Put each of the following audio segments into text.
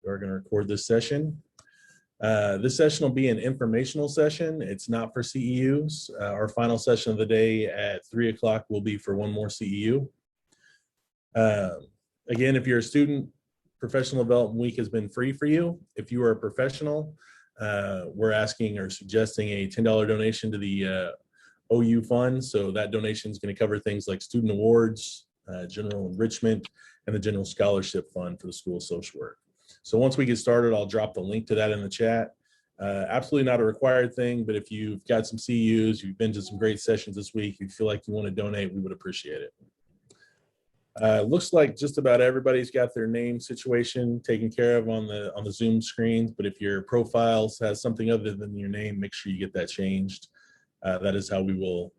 We're going to record this session. This session will be an informational session. It's not for CEUs. Our final session of the day at 3 o'clock will be for one more CEU. Again, if you're a student, Professional Development Week has been free for you. If you are a professional, we're asking or suggesting a $10 donation to the OU fund. So that donation is going to cover things like student awards, general enrichment, and the general scholarship fund for the School of Social Work. So once we get started, I'll drop the link to that in the chat. Absolutely not a required thing, but if you've got some CEUs, you've been to some great sessions this week, you feel like you want to donate, we would appreciate it. Looks like just about everybody's got their name situation taken care of on the Zoom screens, but if your profiles has something other than your name, make sure you get that changed. That is how we will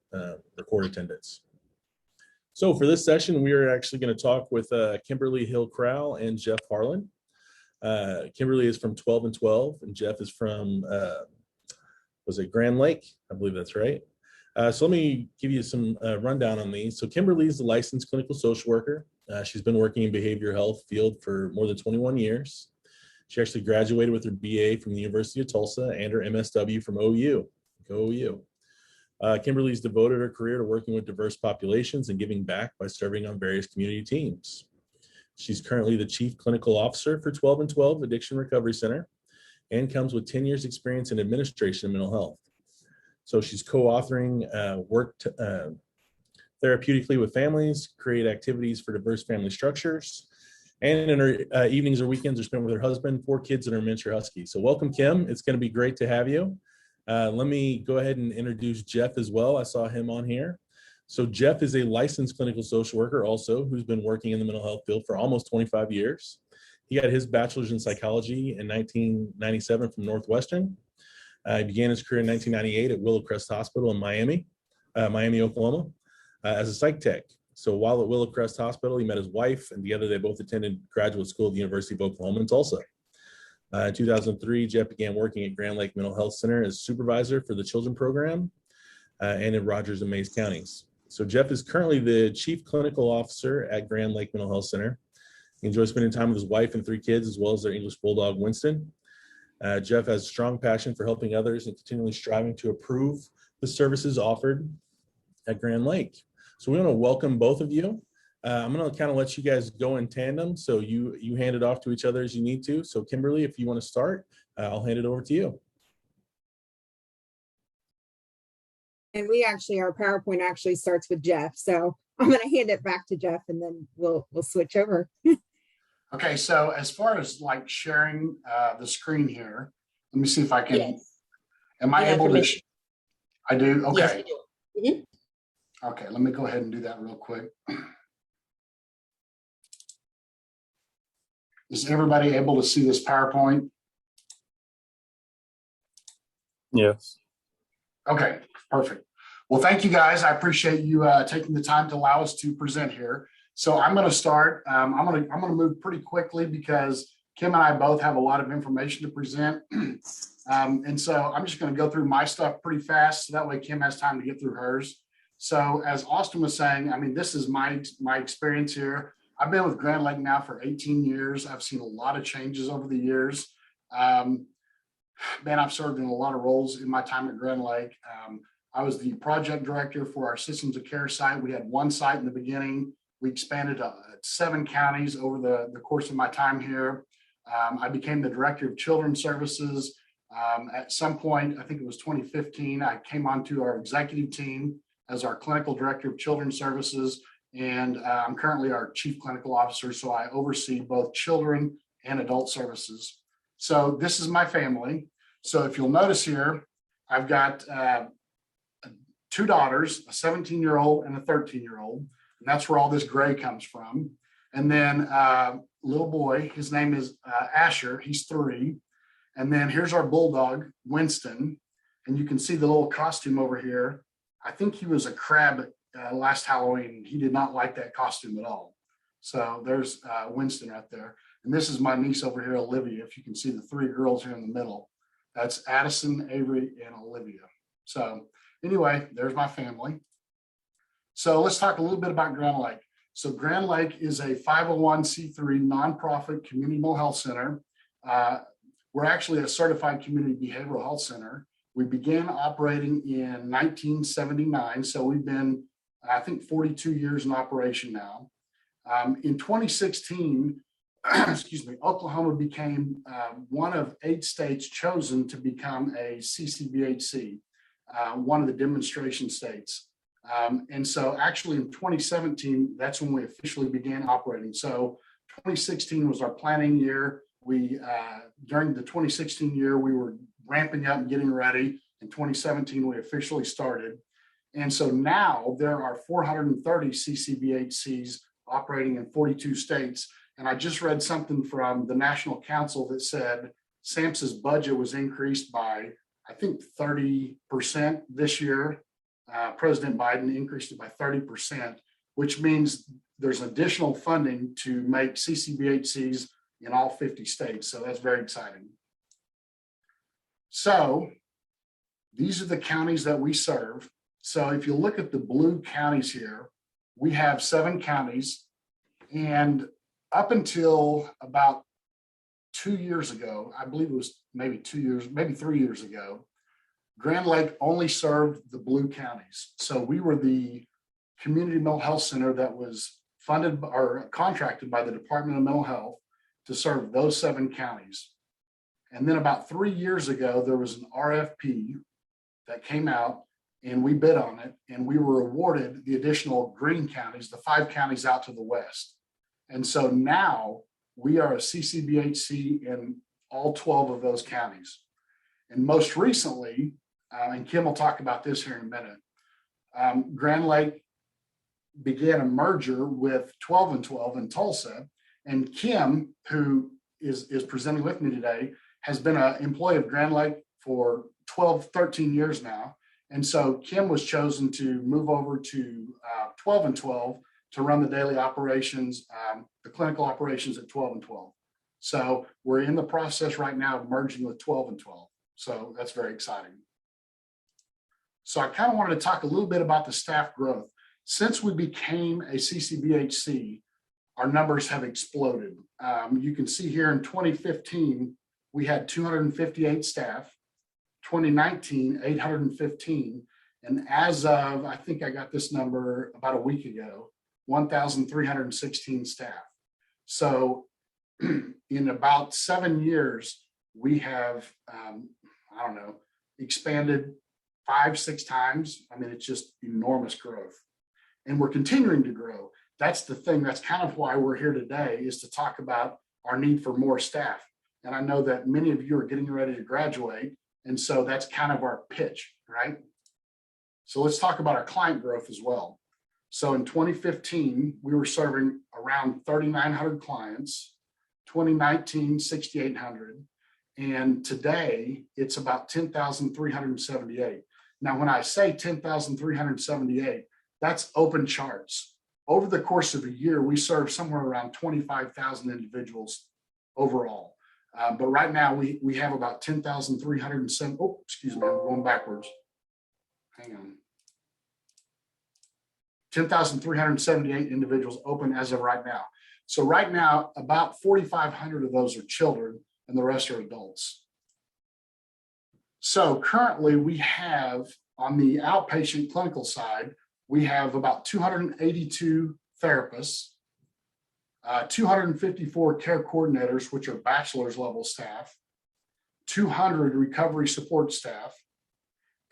record attendance. So for this session, we are actually going to talk with Kimberly Hill-Crowell and Jeff Harlan. Kimberly is from 12 and 12, and Jeff is from, was it Grand Lake? I believe that's right. So let me give you some rundown on these. So Kimberly is a licensed clinical social worker. She's been working in behavioral health field for more than 21 years. She actually graduated with her BA from the University of Tulsa and her MSW from OU. Go OU. Kimberly's devoted her career to working with diverse populations and giving back by serving on various community teams. She's currently the Chief Clinical Officer for 12 and 12 Addiction Recovery Center and comes with 10 years experience in administration and mental health. So she's co-authoring work therapeutically with families, create activities for diverse family structures, and in her evenings or weekends are spent with her husband, 4 kids, and her miniature husky. So welcome, Kim. It's going to be great to have you. Let me go ahead and introduce Jeff as well. I saw him on here. So Jeff is a licensed clinical social worker also who's been working in the mental health field for almost 25 years. He got his bachelor's in psychology in 1997 from Northwestern. He began his career in 1998 at Willow Crest Hospital in Miami, Oklahoma, as a psych tech. So while at Willow Crest Hospital, he met his wife, and together they both attended graduate school at the University of Oklahoma in Tulsa. In 2003, Jeff began working at Grand Lake Mental Health Center as supervisor for the children program and in Rogers and Mays counties. So Jeff is currently the Chief Clinical Officer at Grand Lake Mental Health Center. He enjoys spending time with his wife and 3 kids, as well as their English Bulldog, Winston. Jeff has a strong passion for helping others and continually striving to improve the services offered at Grand Lake. So we want to welcome both of you. I'm going to kind of let you guys go in tandem. So you hand it off to each other as you need to. So Kimberly, if you want to start, I'll hand it over to you. And our PowerPoint actually starts with Jeff. So I'm going to hand it back to Jeff and then we'll switch over. Okay, so as far as like sharing the screen here, let me see if I can. Yes. Am I able to? I do. Okay. Yes, you do. Mm-hmm. Okay, let me go ahead and do that real quick. Is everybody able to see this PowerPoint? Yes. Okay, perfect. Well, thank you guys. I appreciate you taking the time to allow us to present here. So I'm going to start. I'm going to move pretty quickly because Kim and I both have a lot of information to present. And so I'm just going to go through my stuff pretty fast. So that way Kim has time to get through hers. So as Austin was saying, I mean, this is my experience here. I've been with Grand Lake now for 18 years. I've seen a lot of changes over the years. Man, I've served in a lot of roles in my time at Grand Lake. I was the project director for our Systems of Care site. We had 1 site in the beginning. We expanded to 7 counties over the course of my time here. I became the director of children's services. At some point, I think it was 2015, I came onto our executive team as our clinical director of children's services. And I'm currently our chief clinical officer. So I oversee both children and adult services. So this is my family. So if you'll notice here, I've got 2 daughters, a 17-year-old and a 13-year-old. And that's where all this gray comes from. And then little boy, his name is Asher, he's 3. And then here's our bulldog, Winston. And you can see the little costume over here. I think he was a crab last Halloween. He did not like that costume at all. So there's Winston right there. And this is my niece over here, Olivia. If you can see the 3 girls here in the middle, that's Addison, Avery, and Olivia. So anyway, there's my family. So let's talk a little bit about Grand Lake. So Grand Lake is a 501c3 nonprofit community mental health center. We're actually a certified community behavioral health center. We began operating in 1979, so we've been, I think, 42 years in operation now. In 2016, excuse me, Oklahoma became one of 8 states chosen to become a CCBHC, one of the demonstration states. And so actually in 2017, that's when we officially began operating. So 2016 was our planning year. We, during the 2016 year, we were ramping up and getting ready. In 2017, we officially started. And so now there are 430 CCBHCs operating in 42 states. And I just read something from the National Council that said SAMHSA's budget was increased by, I think, 30% this year. President Biden increased it by 30%, which means there's additional funding to make CCBHCs in all 50 states. So that's very exciting. So these are the counties that we serve. So if you look at the blue counties here, we have 7 counties. And up until about 2 years ago, I believe it was maybe 2 years, maybe 3 years ago, Grand Lake only served the blue counties. So we were the community mental health center that was funded or contracted by the Department of Mental Health to serve those 7 counties. And then about 3 years ago, there was an RFP that came out and we bid on it, and we were awarded the additional green counties, the 5 counties out to the west. And so now we are a CCBHC in all 12 of those counties. And most recently, and Kim will talk about this here in a minute, Grand Lake began a merger with 12 and 12 in Tulsa. And Kim, who is presenting with me today, has been an employee of Grand Lake for 12, 13 years now. And so Kim was chosen to move over to 12 and 12 to run the daily operations, the clinical operations at 12 and 12. So we're in the process right now of merging with 12 and 12. So that's very exciting. So I kind of wanted to talk a little bit about the staff growth. Since we became a CCBHC, our numbers have exploded. You can see here in 2015, we had 258 staff, 2019, 815. And as of, I think I got this number about a week ago, 1,316 staff. So in about 7 years, we have, I don't know, expanded 5-6 times. I mean, it's just enormous growth. And we're continuing to grow. That's the thing. That's kind of why we're here today, is to talk about our need for more staff. And I know that many of you are getting ready to graduate. And so that's kind of our pitch, right? So let's talk about our client growth as well. So in 2015, we were serving around 3,900 clients, 2019, 6,800. And today it's about 10,378. Now, when I say 10,378, that's open charts. Over the course of a year, we serve somewhere around 25,000 individuals overall. But right now we have about 10,307. Oh, excuse me, I'm going backwards. Hang on. 10,378 individuals open as of right now. So right now, about 4,500 of those are children and the rest are adults. So currently we have, on the outpatient clinical side, we have about 282 therapists, 254 care coordinators, which are bachelor's level staff, 200 recovery support staff,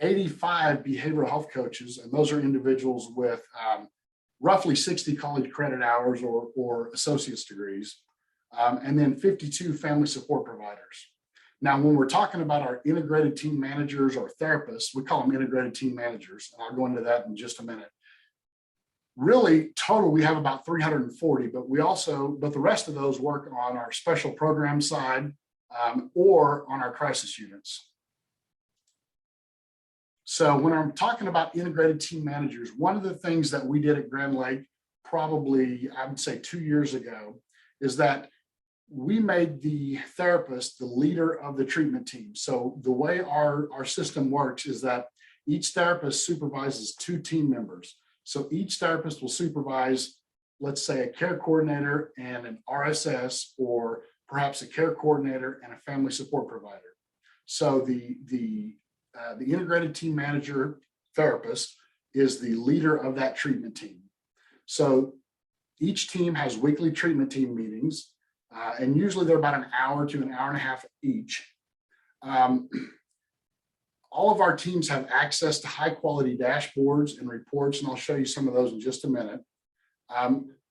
85 behavioral health coaches, and those are individuals with roughly 60 college credit hours or associate's degrees, and then 52 family support providers. Now, when we're talking about our integrated team managers or therapists, we call them integrated team managers, and I'll go into that in just a minute. Really, total, we have about 340, but the rest of those work on our special program side or on our crisis units. So when I'm talking about integrated team managers, one of the things that we did at Grand Lake, probably, I would say 2 years ago, is that we made the therapist the leader of the treatment team. So the way our system works is that each therapist supervises 2 team members. So each therapist will supervise, let's say, a care coordinator and an RSS or perhaps a care coordinator, and a family support provider. So the integrated team manager therapist is the leader of that treatment team. So each team has weekly treatment team meetings, and usually they're about an hour to an hour and a half each. All of our teams have access to high quality dashboards and reports, and I'll show you some of those in just a minute.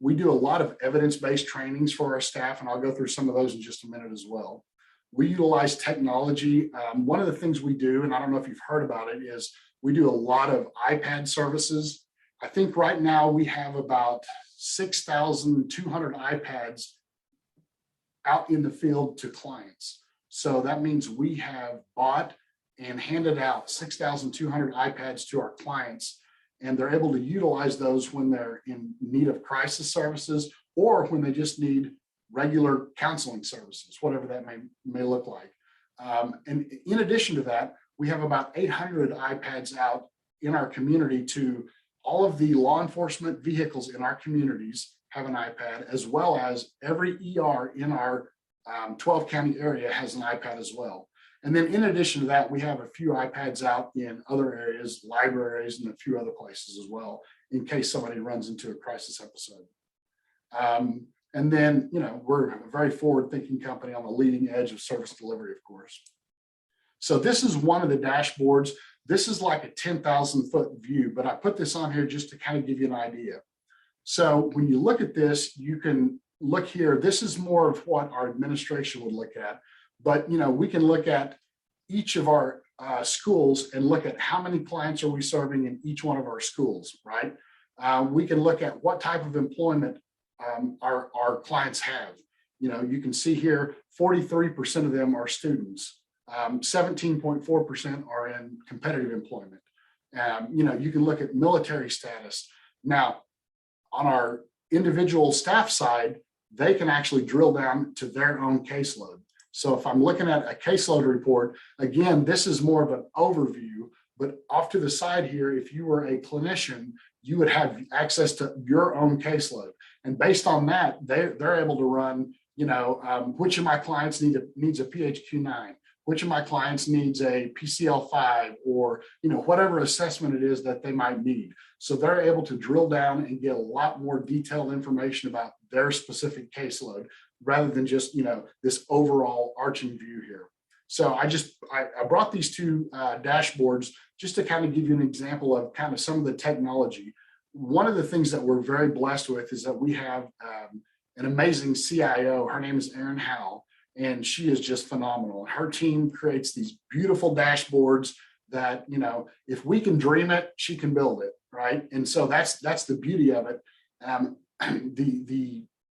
We do a lot of evidence-based trainings for our staff, and I'll go through some of those in just a minute as well. We utilize technology. One of the things we do, and I don't know if you've heard about it, is we do a lot of iPad services. I think right now we have about 6,200 iPads out in the field to clients. So that means we have bought and handed out 6,200 iPads to our clients, and they're able to utilize those when they're in need of crisis services or when they just need regular counseling services, whatever that may look like. And in addition to that, we have about 800 iPads out in our community to all of the law enforcement vehicles in our communities have an iPad, as well as every ER in our 12 county area has an iPad as well. And then in addition to that, we have a few iPads out in other areas, libraries, and a few other places as well, in case somebody runs into a crisis episode. And then, we're a very forward-thinking company on the leading edge of service delivery, of course. So this is one of the dashboards. This is like a 10,000-foot view, but I put this on here just to kind of give you an idea. So when you look at this, you can look here. This is more of what our administration would look at. But we can look at each of our schools and look at how many clients are we serving in each one of our schools, right? We can look at what type of employment our clients have. You can see here 43% of them are students, 17.4% are in competitive employment. You can look at military status. Now, on our individual staff side, they can actually drill down to their own caseload. So if I'm looking at a caseload report, again, this is more of an overview, but off to the side here, if you were a clinician, you would have access to your own caseload. And based on that, they're able to run, which of my clients needs a PHQ-9, which of my clients needs a PCL-5, or, whatever assessment it is that they might need. So they're able to drill down and get a lot more detailed information about their specific caseload, rather than just, this overall arching view here. So I brought these two dashboards just to kind of give you an example of kind of some of the technology. One of the things that we're very blessed with is that we have an amazing CIO. Her name is Erin Howell, and she is just phenomenal. Her team creates these beautiful dashboards that, if we can dream it, she can build it, right? And so that's the beauty of it.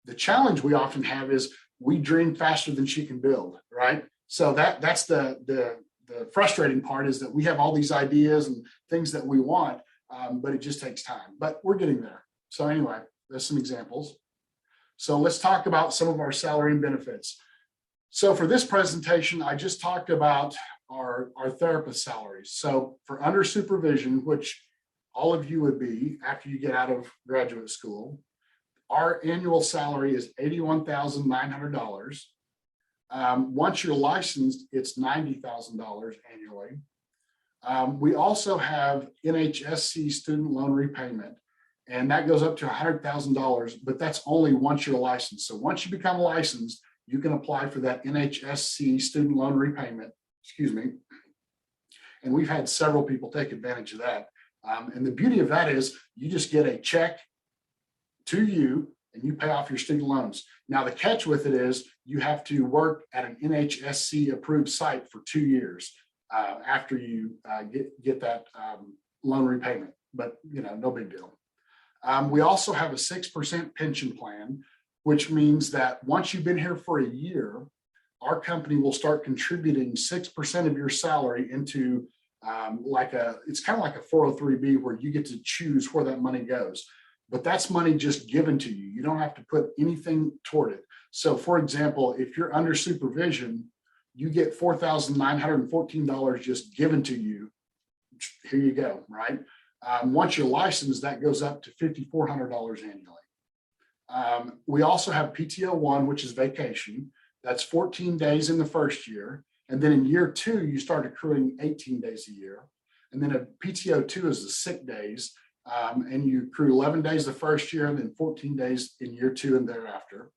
The challenge we often have is we dream faster than she can build, right? So that's the frustrating part, is that we have all these ideas and things that we want, but it just takes time. But we're getting there. So anyway, there's some examples. So let's talk about some of our salary and benefits. So for this presentation, I just talked about our therapist salaries. So for under supervision, which all of you would be after you get out of graduate school, our annual salary is $81,900. Once you're licensed, it's $90,000 annually. We also have NHSC student loan repayment, and that goes up to $100,000, but that's only once you're licensed. So once you become licensed, you can apply for that NHSC student loan repayment, and we've had several people take advantage of that. And the beauty of that is you just get a check to you and you pay off your student loans. Now, the catch with it is you have to work at an NHSC approved site for 2 years after you get that loan repayment, but no big deal. We also have a 6% pension plan, which means that once you've been here for a year, our company will start contributing 6% of your salary into it's kind of like a 403B, where you get to choose where that money goes. But that's money just given to you. You don't have to put anything toward it. So for example, if you're under supervision, you get $4,914 just given to you. Here you go, right? Once you're licensed, that goes up to $5,400 annually. We also have PTO1, which is vacation. That's 14 days in the first year. And then in year 2, you start accruing 18 days a year. And then a PTO 2 is the sick days. And you accrue 11 days the first year and then 14 days in year 2 and thereafter.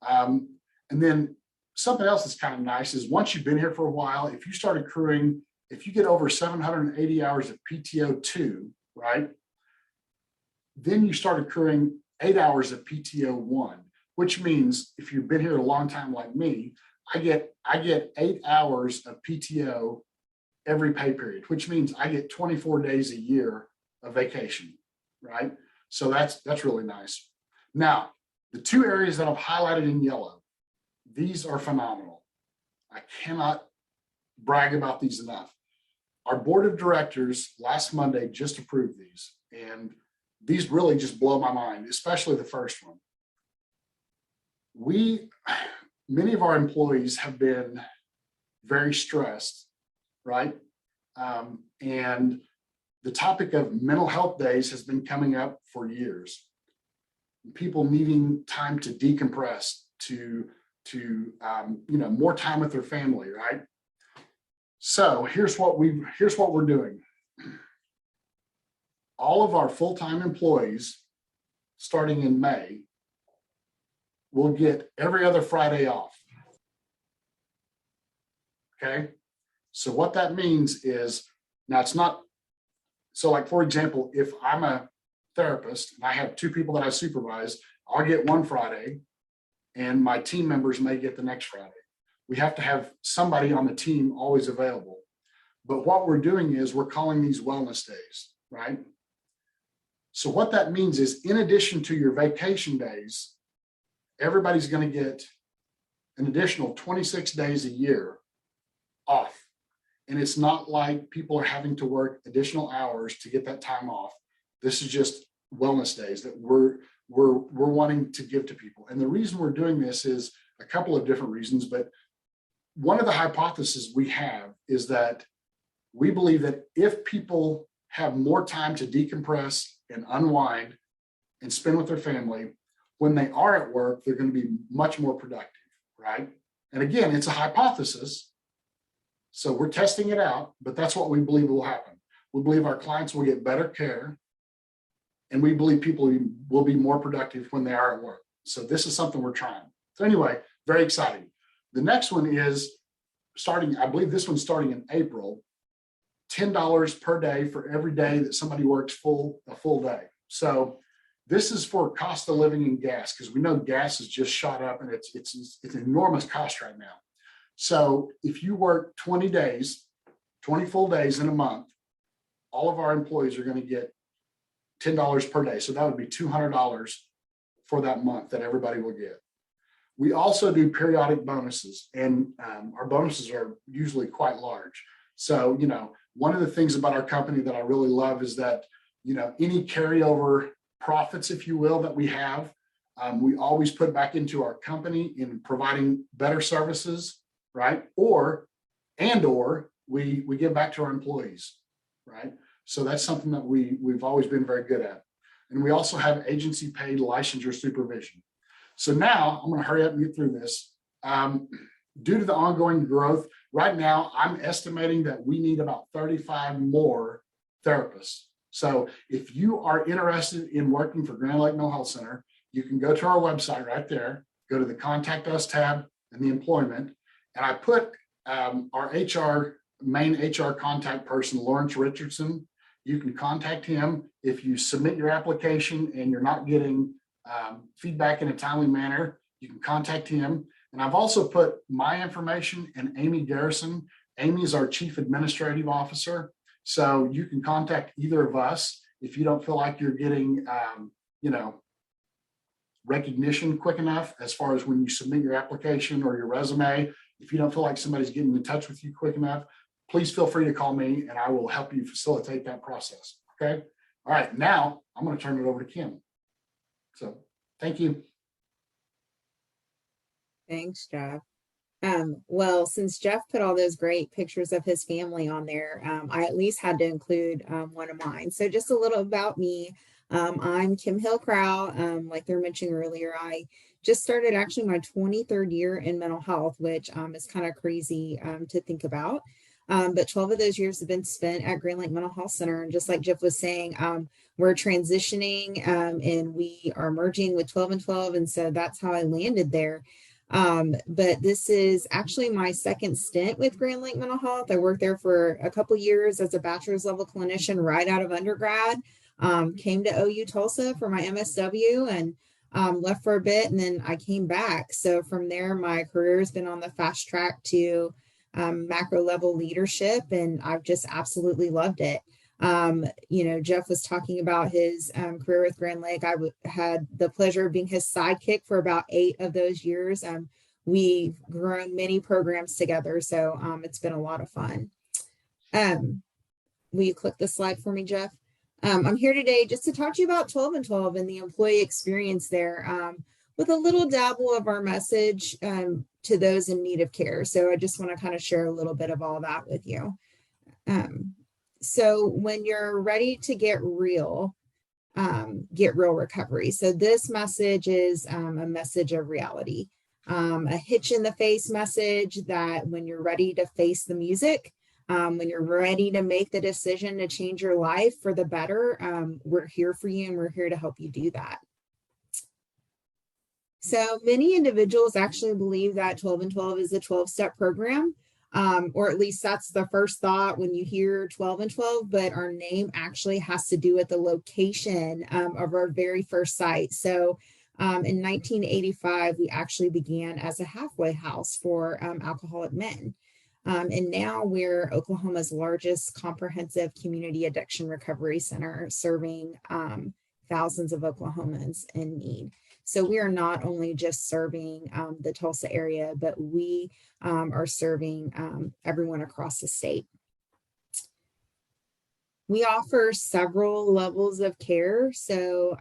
And then something else that's kind of nice is once you've been here for a while, if you start accruing, if you get over 780 hours of PTO 2, right, then you start accruing 8 hours of PTO 1, which means if you've been here a long time like me, I get 8 hours of PTO every pay period, which means I get 24 days a year of vacation, right? So that's really nice. Now, the 2 areas that I've highlighted in yellow, these are phenomenal. I cannot brag about these enough. Our board of directors last Monday just approved these, and these really just blow my mind, especially the first one. Many of our employees have been very stressed, right? And the topic of mental health days has been coming up for years. People needing time to decompress, to more time with their family, right? So here's what we're doing. All of our full-time employees, starting in May, will get every other Friday off. Okay, so what that means is, now it's not, so like for example, if I'm a therapist and I have 2 people that I supervise, I'll get one Friday and my team members may get the next Friday. We have to have somebody on the team always available. But what we're doing is we're calling these wellness days, right? So what that means is, in addition to your vacation days, everybody's going to get an additional 26 days a year off. And it's not like people are having to work additional hours to get that time off. This is just wellness days that we're wanting to give to people. And the reason we're doing this is a couple of different reasons, but one of the hypotheses we have is that we believe that if people have more time to decompress and unwind and spend with their family, when they are at work, they're going to be much more productive, right? And again, it's a hypothesis, so we're testing it out, but that's what we believe will happen. We believe our clients will get better care, and we believe people will be more productive when they are at work. So this is something we're trying. So anyway, very exciting. The next one is starting, I believe this one's starting in April, $10 per day for every day that somebody works a full day. So this is for cost of living and gas, because we know gas has just shot up and it's an enormous cost right now. So if you work 20 full days in a month, all of our employees are going to get $10 per day. So that would be $200 for that month that everybody will get. We also do periodic bonuses, and our bonuses are usually quite large. So, one of the things about our company that I really love is that, any carryover profits, if you will, that we have, we always put back into our company in providing better services, right? Or we give back to our employees, right? So that's something that we've always been very good at. And we also have agency paid licensure supervision. So now I'm going to hurry up and get through this. Due to the ongoing growth, right now, I'm estimating that we need about 35 more therapists. So if you are interested in working for Grand Lake Mental Health Center, you can go to our website right there, go to the Contact Us tab and the employment. And I put our main HR contact person, Lawrence Richardson. You can contact him if you submit your application and you're not getting feedback in a timely manner. You can contact him. And I've also put my information and Amy Garrison. Amy is our Chief Administrative Officer. So you can contact either of us if you don't feel like you're getting, recognition quick enough as far as when you submit your application or your resume. If you don't feel like somebody's getting in touch with you quick enough, please feel free to call me and I will help you facilitate that process. Okay. All right. Now I'm going to turn it over to Kim. So thank you. Thanks, Jeff. Well, since Jeff put all those great pictures of his family on there, I at least had to include one of mine. So just a little about me. I'm Kim Hillcrow. Like they were mentioning earlier, I just started actually my 23rd year in mental health, which is kind of crazy to think about. But 12 of those years have been spent at Green Lake Mental Health Center. And just like Jeff was saying, we're transitioning and we are merging with 12 and 12. And so that's how I landed there. But this is actually my second stint with Grand Lake Mental Health. I worked there for a couple years as a bachelor's level clinician right out of undergrad. Came to OU-Tulsa for my MSW and left for a bit, and then I came back. So from there, my career has been on the fast track to macro level leadership, and I've just absolutely loved it. Jeff was talking about his career with Grand Lake. I had the pleasure of being his sidekick for about 8 of those years. We've grown many programs together, so it's been a lot of fun. Will you click the slide for me, Jeff? I'm here today just to talk to you about 12 and 12 and the employee experience there with a little dabble of our message to those in need of care. So I just want to kind of share a little bit of all that with you. So when you're ready to get real recovery. So this message is a message of reality, a hitch in the face message that when you're ready to face the music, when you're ready to make the decision to change your life for the better, we're here for you and we're here to help you do that. So many individuals actually believe that 12 and 12 is a 12-step program, or at least that's the first thought when you hear 12 and 12, but our name actually has to do with the location of our very first site. So in 1985, we actually began as a halfway house for alcoholic men. And now we're Oklahoma's largest comprehensive community addiction recovery center, serving thousands of Oklahomans in need. So we are not only just serving the Tulsa area, but we are serving everyone across the state. We offer several levels of care. So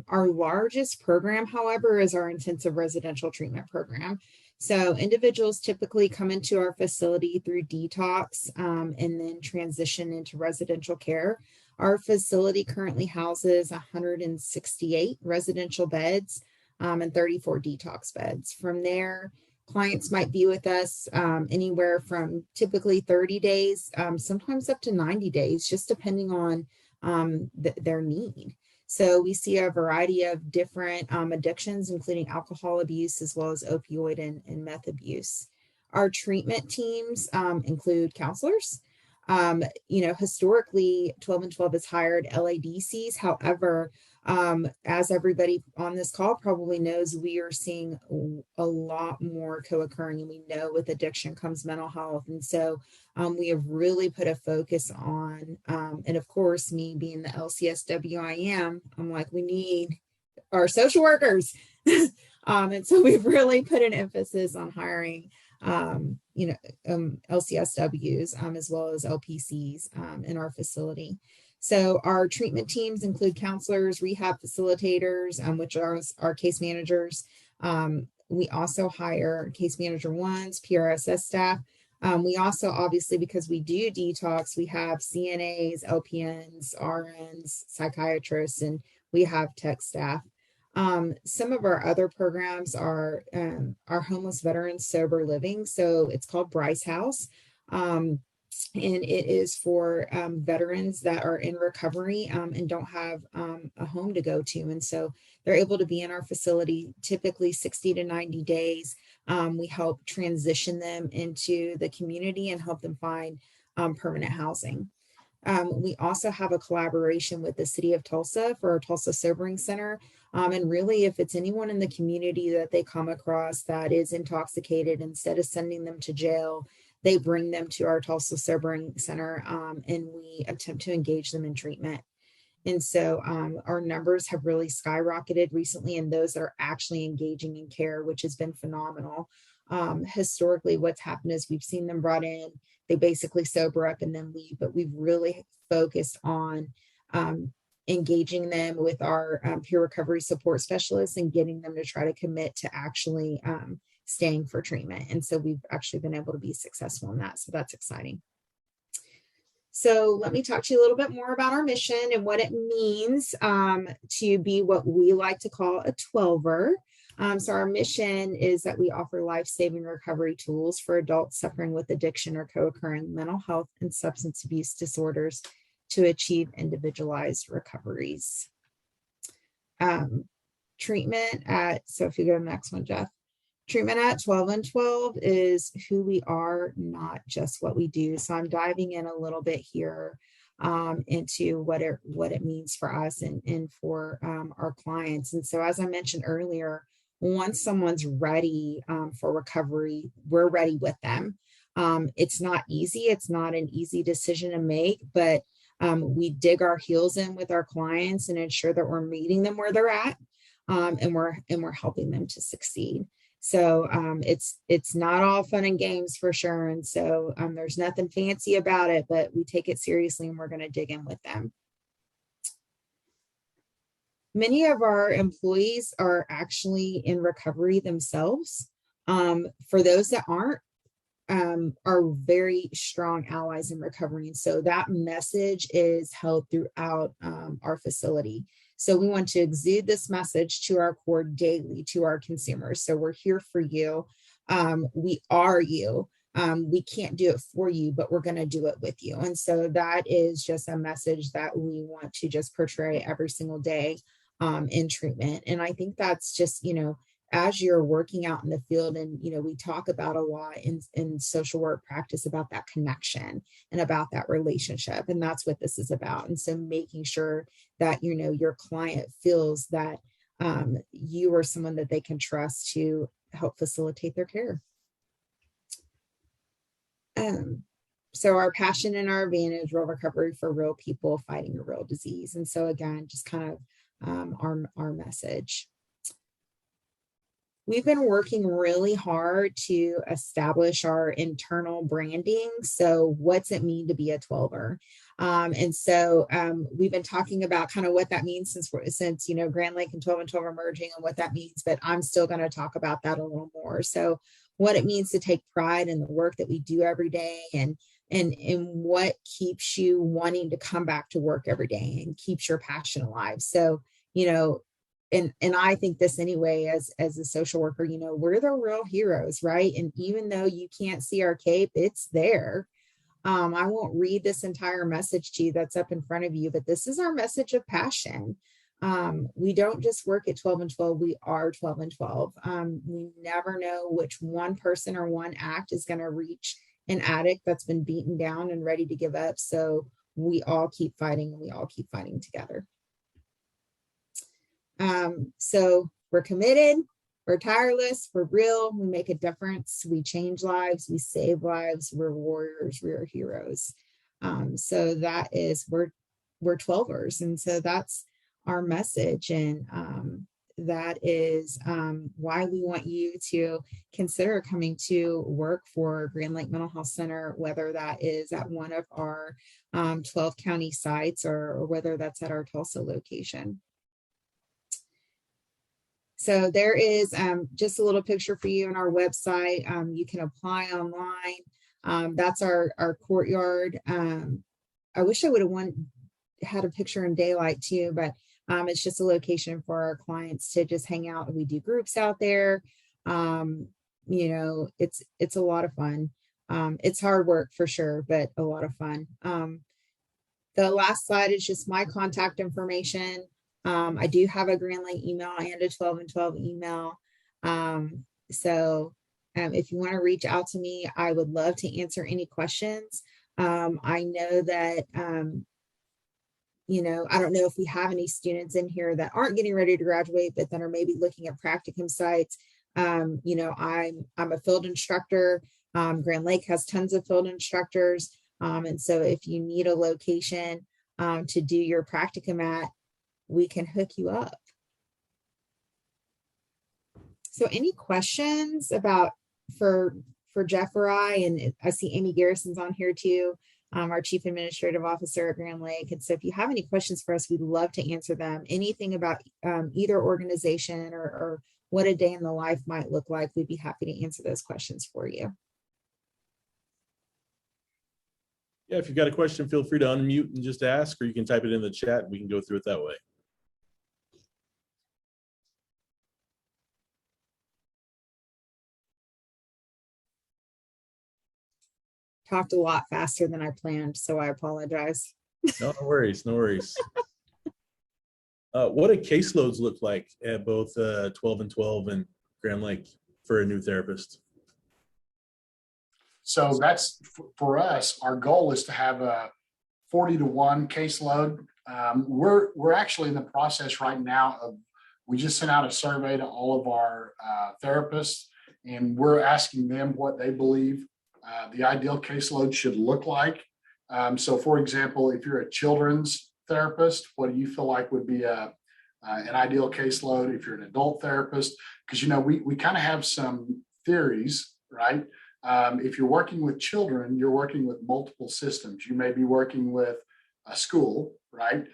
our largest program, however, is our intensive residential treatment program. So individuals typically come into our facility through detox and then transition into residential care. Our facility currently houses 168 residential beds and 34 detox beds. From there, clients might be with us anywhere from typically 30 days, sometimes up to 90 days, just depending on their need. So we see a variety of different addictions, including alcohol abuse, as well as opioid and meth abuse. Our treatment teams include counselors. Historically, 12 and 12 has hired LADCs. However, as everybody on this call probably knows, we are seeing a lot more co-occurring, and we know with addiction comes mental health. And so we have really put a focus on, and of course, me being the LCSW I am, I'm like, we need our social workers. And so we've really put an emphasis on hiring LCSWs as well as LPCs in our facility. So our treatment teams include counselors, rehab facilitators, which are our case managers. We also hire case manager ones, PRSS staff. We also, obviously, because we do detox, we have CNAs, LPNs, RNs, psychiatrists, and we have tech staff. Some of our other programs are our homeless veterans sober living. So it's called Bryce House. And it is for veterans that are in recovery and don't have a home to go to. And so they're able to be in our facility typically 60 to 90 days. We help transition them into the community and help them find permanent housing. We also have a collaboration with the city of Tulsa for our Tulsa Sobering Center. And really, if it's anyone in the community that they come across that is intoxicated, instead of sending them to jail, they bring them to our Tulsa Sobering Center and we attempt to engage them in treatment. And so our numbers have really skyrocketed recently, and those that are actually engaging in care, which has been phenomenal. Historically, what's happened is we've seen them brought in, they basically sober up and then leave, but we've really focused on engaging them with our peer recovery support specialists and getting them to try to commit to actually staying for treatment. And so we've actually been able to be successful in that. So that's exciting. So let me talk to you a little bit more about our mission and what it means to be what we like to call a 12er. So our mission is that we offer life-saving recovery tools for adults suffering with addiction or co-occurring mental health and substance abuse disorders to achieve individualized recoveries. Treatment at, so if you go to the next one, Jeff. Treatment at 12 and 12 is who we are, not just what we do. So I'm diving in a little bit here into what it means for us and for our clients. And so, as I mentioned earlier, once someone's ready for recovery, we're ready with them. It's not easy. It's not an easy decision to make, but we dig our heels in with our clients and ensure that we're meeting them where they're at, and we're helping them to succeed. So it's not all fun and games for sure. And so there's nothing fancy about it, but we take it seriously and we're going to dig in with them. Many of our employees are actually in recovery themselves. For those that aren't, are very strong allies in recovery. And so that message is held throughout our facility. So we want to exude this message to our core daily, to our consumers. So we're here for you. We are you. We can't do it for you, but we're going to do it with you. And so that is just a message that we want to just portray every single day in treatment. And I think that's just, as you're working out in the field, and we talk about a lot in social work practice about that connection and about that relationship, and that's what this is about. And so making sure that your client feels that you are someone that they can trust to help facilitate their care. So our passion and our advantage: real recovery for real people fighting a real disease. And so again, just kind of our message. We've been working really hard to establish our internal branding. So what's it mean to be a 12er? And so we've been talking about kind of what that means since Grand Lake and 12 and 12 are merging and what that means, but I'm still going to talk about that a little more. So what it means to take pride in the work that we do every day, and what keeps you wanting to come back to work every day and keeps your passion alive. So, and I think this anyway, as a social worker, we're the real heroes, right? And even though you can't see our cape, it's there. I won't read this entire message to you that's up in front of you, but this is our message of passion. We don't just work at 12 and 12, we are 12 and 12. We never know which one person or one act is going to reach an addict that's been beaten down and ready to give up. So we all keep fighting, and we all keep fighting together. So we're committed, we're tireless, we're real, we make a difference, we change lives, we save lives, we're warriors, we're heroes. So that is, we're 12ers. And so that's our message. And that is why we want you to consider coming to work for Grand Lake Mental Health Center, whether that is at one of our 12 county sites or whether that's at our Tulsa location. So there is just a little picture for you on our website. You can apply online. That's our courtyard. I wish I would have had a picture in daylight too, but it's just a location for our clients to just hang out. We do groups out there. It's a lot of fun. It's hard work for sure, but a lot of fun. The last slide is just my contact information. I do have a Grand Lake email and a 12 and 12 email. So if you want to reach out to me, I would love to answer any questions. I know that, I don't know if we have any students in here that aren't getting ready to graduate, but that are maybe looking at practicum sites. I'm a field instructor. Grand Lake has tons of field instructors. And so if you need a location to do your practicum at, we can hook you up. So any questions for Jeff or I? And I see Amy Garrison's on here too, our Chief Administrative Officer at Grand Lake. And so if you have any questions for us, we'd love to answer them. Anything about either organization or what a day in the life might look like, we'd be happy to answer those questions for you. Yeah, if you've got a question, feel free to unmute and just ask, or you can type it in the chat and we can go through it that way. talked a lot faster than I planned, so I apologize. No, no worries, no worries. What do caseloads look like at both 12 and 12 and Grand Lake for a new therapist? So that's for us, our goal is to have a 40-to-1 caseload. We're actually in the process right now of, we just sent out a survey to all of our therapists, and we're asking them what they believe the ideal caseload should look like. So for example, if you're a children's therapist, what do you feel like would be an ideal caseload? If you're an adult therapist, because we kind of have some theories, right? If you're working with children, you're working with multiple systems. You may be working with a school, right?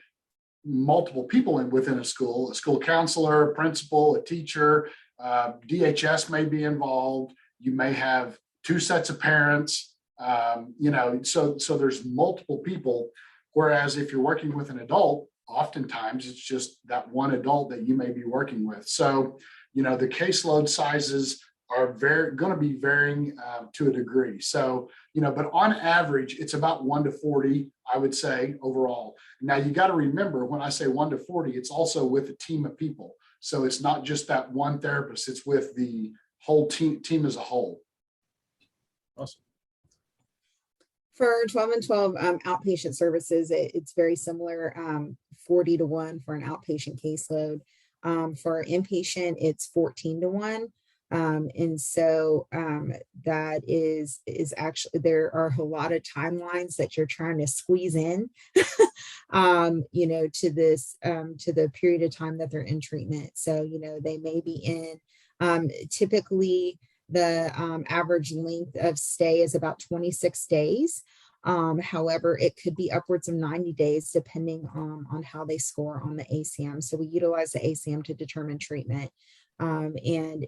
Multiple people within a school counselor, a principal, a teacher, DHS may be involved. You may have two sets of parents, so there's multiple people. Whereas if you're working with an adult, oftentimes it's just that one adult that you may be working with. So, the caseload sizes are going to be varying to a degree. So, but on average, it's about 1 to 40, I would say, overall. Now, you got to remember, when I say 1 to 40, it's also with a team of people. So it's not just that one therapist, it's with the whole team as a whole. Awesome. For 12 and 12 outpatient services, it's very similar, 40-to-1 for an outpatient caseload. For inpatient, it's 14-to-1. And so that is actually, there are a lot of timelines that you're trying to squeeze in, to this, to the period of time that they're in treatment. So, they may be in, typically the average length of stay is about 26 days. However, it could be upwards of 90 days depending on how they score on the ACM. So we utilize the ACM to determine treatment. And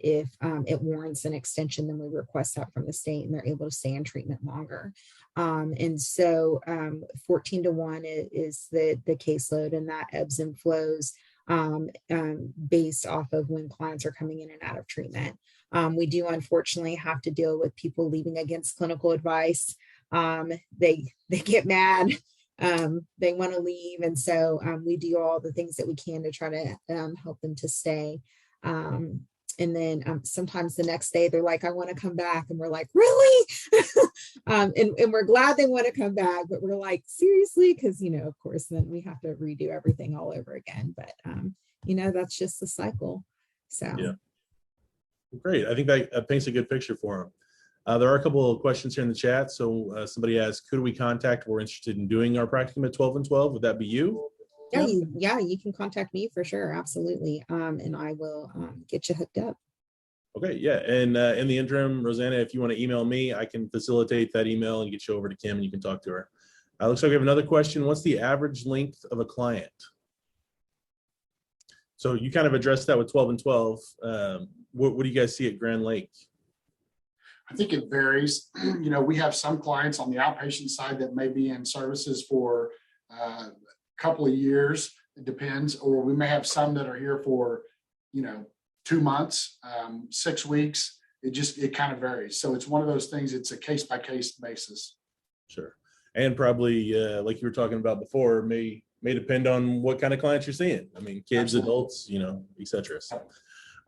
if it warrants an extension, then we request that from the state and they're able to stay in treatment longer. And so 14-to-1 is the caseload, and that ebbs and flows based off of when clients are coming in and out of treatment. We do unfortunately have to deal with people leaving against clinical advice. They get mad. They want to leave. And so we do all the things that we can to try to help them to stay. And then sometimes the next day they're like, I want to come back. And we're like, really? And we're glad they want to come back, but we're like, seriously? Because, of course, then we have to redo everything all over again. But, that's just the cycle. So, yeah. Great. I think that paints a good picture for them. There are a couple of questions here in the chat. So somebody asked, could we contact, we're interested in doing our practicum at 12 and 12. Would that be you? Yeah, you can contact me for sure. Absolutely. And I will get you hooked up. Okay. Yeah. And in the interim, Rosanna, if you want to email me, I can facilitate that email and get you over to Kim and you can talk to her. Looks like we have another question. What's the average length of a client? So you kind of addressed that with 12 and 12. What do you guys see at Grand Lake? I think it varies. We have some clients on the outpatient side that may be in services for couple of years, it depends, or we may have some that are here for 2 months, 6 weeks. It kind of varies. So it's one of those things, it's a case-by-case basis. Sure. And probably like you were talking about before, may depend on what kind of clients you're seeing. I mean, kids, Absolutely. adults, etc. So,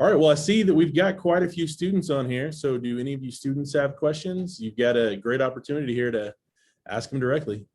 all right, well, I see that we've got quite a few students on here. So do any of you students have questions? You've got a great opportunity here to ask them directly.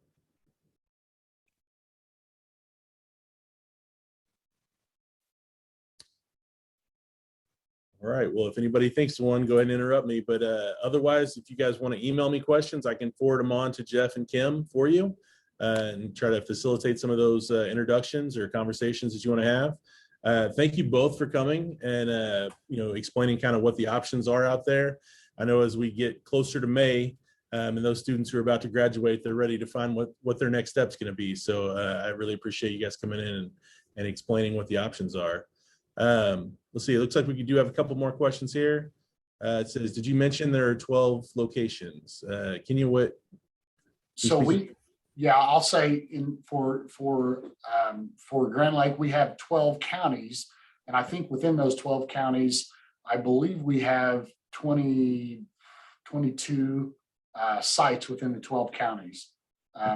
All right. Well, if anybody thinks of one, go ahead and interrupt me. But otherwise, if you guys want to email me questions, I can forward them on to Jeff and Kim for you and try to facilitate some of those introductions or conversations that you want to have. Thank you both for coming and, explaining kind of what the options are out there. I know as we get closer to May and those students who are about to graduate, they're ready to find what their next step's going to be. So I really appreciate you guys coming in and explaining what the options are. Let's see, it looks like we do have a couple more questions here. It says, did you mention there are 12 locations? Can you So I'll say for Grand Lake, we have 12 counties. And I think within those 12 counties, I believe we have 22 sites within the 12 counties.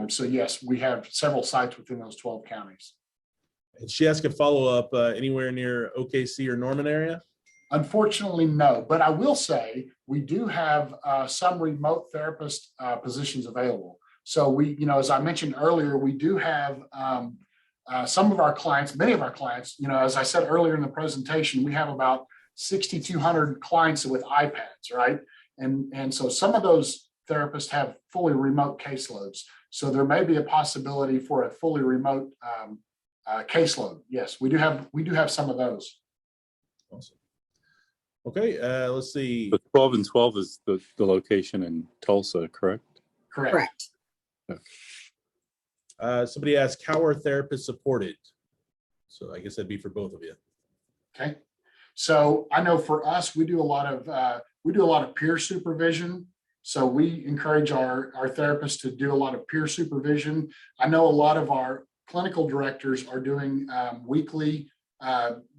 So yes, we have several sites within those 12 counties. And she asked a follow-up anywhere near OKC or Norman area? Unfortunately, no, but I will say we do have some remote therapist positions available. So we, as I mentioned earlier, we do have some of our clients, many of our clients, as I said earlier in the presentation, we have about 6,200 clients with iPads, right? And so some of those therapists have fully remote caseloads. So there may be a possibility for a fully remote caseload. Yes, we do have some of those. Awesome. Okay, let's see. But 12 and 12 is the location in Tulsa, correct? Correct. Somebody asked, how are therapists supported? So I guess that'd be for both of you. Okay. So I know for us, we do a lot of peer supervision. So we encourage our therapists to do a lot of peer supervision. I know a lot of our clinical directors are doing weekly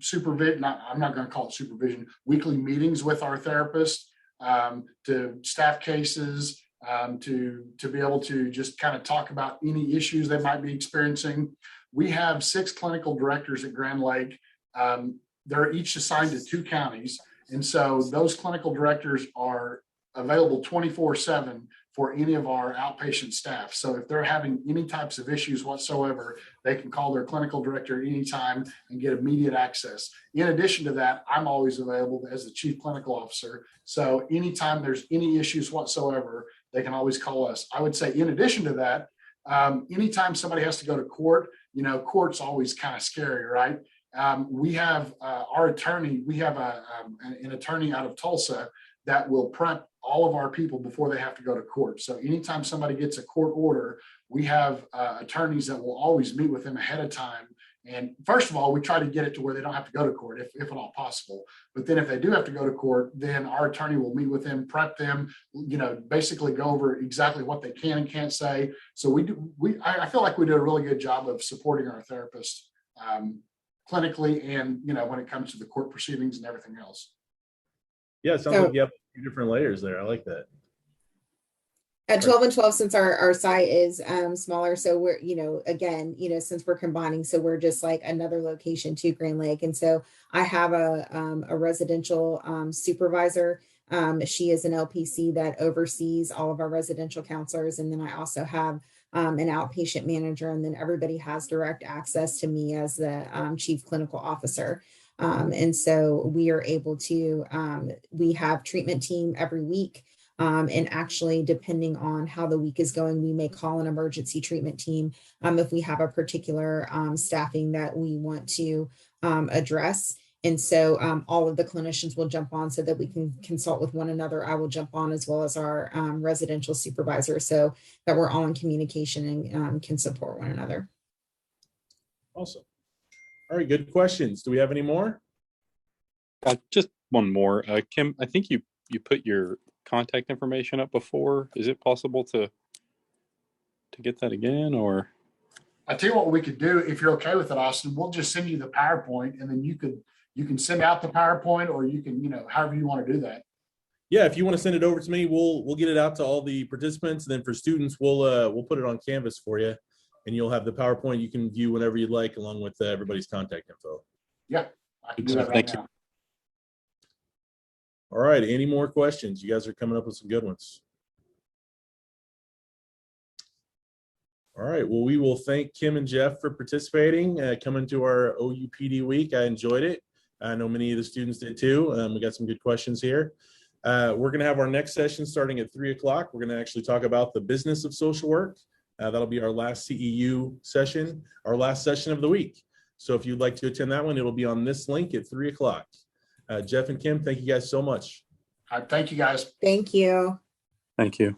supervision. I'm not going to call it supervision, weekly meetings with our therapists to staff cases, to be able to just kind of talk about any issues they might be experiencing. We have 6 clinical directors at Grand Lake. They're each assigned to 2 counties. And so those clinical directors are available 24/7 for any of our outpatient staff. So if they're having any types of issues whatsoever, they can call their clinical director anytime and get immediate access. In addition to that, I'm always available as the chief clinical officer. So anytime there's any issues whatsoever, they can always call us. I would say in addition to that, anytime somebody has to go to court, court's always kind of scary, right? We have our attorney, we have an attorney out of Tulsa that will prep all of our people before they have to go to court. So anytime somebody gets a court order, we have attorneys that will always meet with them ahead of time. And first of all, we try to get it to where they don't have to go to court if at all possible. But then if they do have to go to court, then our attorney will meet with them, prep them, basically go over exactly what they can and can't say. So I feel like we do a really good job of supporting our therapists clinically and, when it comes to the court proceedings and everything else. Yeah, it sounds like you have a few different layers there. I like that. At 12 and 12, since our site is smaller, so we're, again, since we're combining, so we're just like another location to Grand Lake. And so I have a residential supervisor. She is an LPC that oversees all of our residential counselors. And then I also have an outpatient manager, and then everybody has direct access to me as the chief clinical officer. And so we are able to, we have treatment team every week. And actually, depending on how the week is going, we may call an emergency treatment team if we have a particular staffing that we want to address. And so all of the clinicians will jump on so that we can consult with one another. I will jump on as well as our residential supervisor so that we're all in communication and can support one another. Awesome. All right, good questions. Do we have any more? Just one more. Kim, I think you put your contact information up before. Is it possible to get that again, or? I tell you what we could do, if you're okay with it, Austin, we'll just send you the PowerPoint, and then you can send out the PowerPoint, or you can, however you want to do that. Yeah, if you want to send it over to me, we'll get it out to all the participants, and then for students, we'll put it on Canvas for you, and you'll have the PowerPoint you can view whenever you'd like, along with everybody's contact info. Yeah, I can do that right now. All right, any more questions? You guys are coming up with some good ones. All right, well, we will thank Kim and Jeff for participating, coming to our OU-PD week. I enjoyed it. I know many of the students did too. We got some good questions here. We're gonna have our next session starting at 3 o'clock. We're gonna actually talk about the business of social work. That'll be our last CEU session, our last session of the week. So if you'd like to attend that one, it'll be on this link at 3 o'clock. Jeff and Kim, thank you guys so much. All right, thank you guys. Thank you. Thank you.